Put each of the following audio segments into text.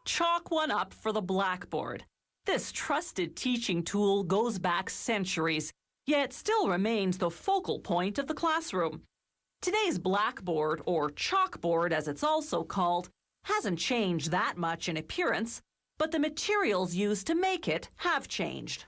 Chalk one up for the blackboard. This trusted teaching tool goes back centuries, yet still remains the focal point of the classroom. Today's blackboard, or chalkboard as it's also called, hasn't changed that much in appearance, but the materials used to make it have changed.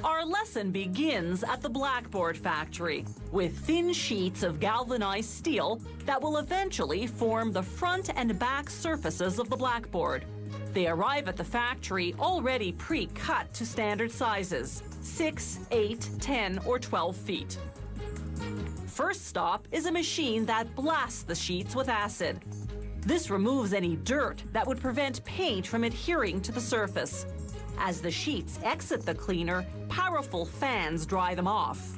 Our lesson begins at the blackboard factory with thin sheets of galvanized steel that will eventually form the front and back surfaces of the blackboard. They arrive at the factory already pre-cut to standard sizes, 6, 8, 10, or 12 feet. First stop is a machine that blasts the sheets with acid. This removes any dirt that would prevent paint from adhering to the surface. As the sheets exit the cleaner, powerful fans dry them off.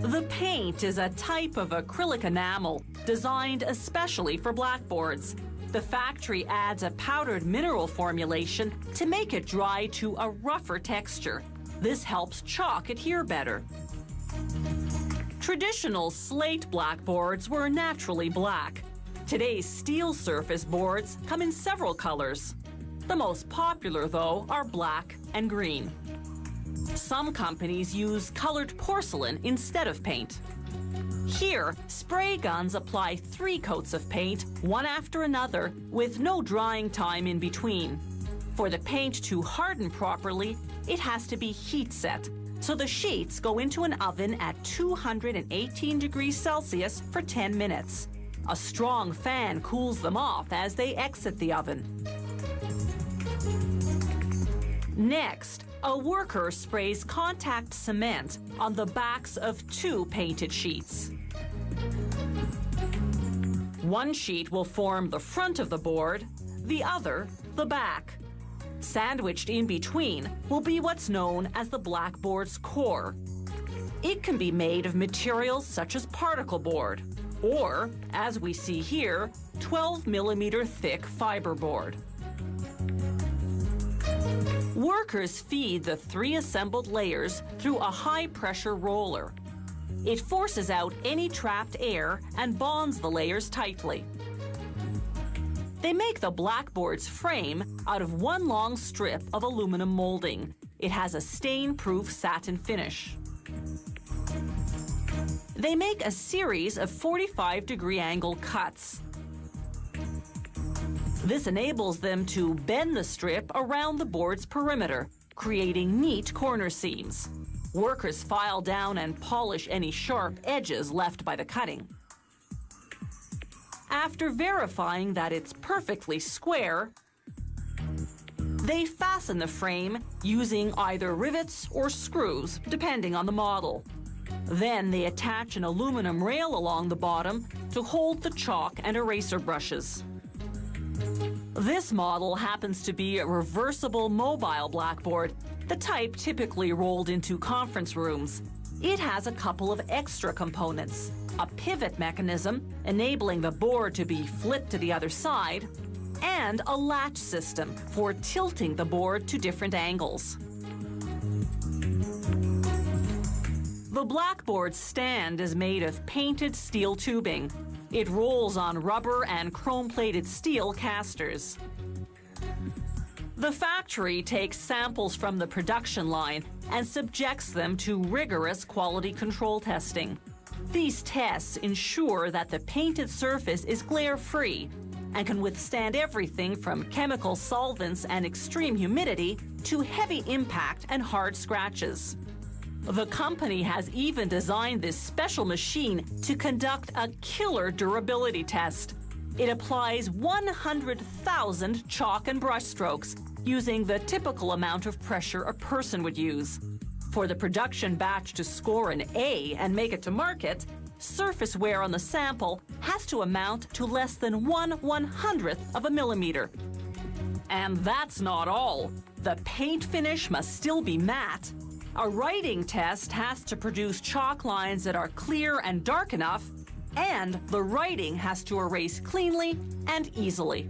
The paint is a type of acrylic enamel designed especially for blackboards. The factory adds a powdered mineral formulation to make it dry to a rougher texture. This helps chalk adhere better. Traditional slate blackboards were naturally black. Today's steel surface boards come in several colors. The most popular, though, are black and green. Some companies use colored porcelain instead of paint. Here, spray guns apply 3 coats of paint, one after another, with no drying time in between. For the paint to harden properly, it has to be heat set, so the sheets go into an oven at 218 degrees Celsius for 10 minutes. A strong fan cools them off as they exit the oven. Next, a worker sprays contact cement on the backs of 2 painted sheets. One sheet will form the front of the board, the other the back. Sandwiched in between will be what's known as the blackboard's core. It can be made of materials such as particle board, or, as we see here, 12-millimeter thick fiberboard. Workers feed the 3 assembled layers through a high-pressure roller. It forces out any trapped air and bonds the layers tightly. They make the blackboard's frame out of one long strip of aluminum molding. It has a stain-proof satin finish. They make a series of 45-degree angle cuts. This enables them to bend the strip around the board's perimeter, creating neat corner seams. Workers file down and polish any sharp edges left by the cutting. After verifying that it's perfectly square, they fasten the frame using either rivets or screws, depending on the model. Then they attach an aluminum rail along the bottom to hold the chalk and eraser brushes. This model happens to be a reversible mobile blackboard, the type typically rolled into conference rooms. It has a couple of extra components: a pivot mechanism, enabling the board to be flipped to the other side, and a latch system for tilting the board to different angles. The blackboard stand is made of painted steel tubing. It rolls on rubber and chrome-plated steel casters. The factory takes samples from the production line and subjects them to rigorous quality control testing. These tests ensure that the painted surface is glare-free and can withstand everything from chemical solvents and extreme humidity to heavy impact and hard scratches. The company has even designed this special machine to conduct a killer durability test. It applies 100,000 chalk and brush strokes using the typical amount of pressure a person would use. For the production batch to score an A and make it to market, surface wear on the sample has to amount to less than 1/100th of a millimeter. And that's not all. The paint finish must still be matte. A writing test has to produce chalk lines that are clear and dark enough, and the writing has to erase cleanly and easily.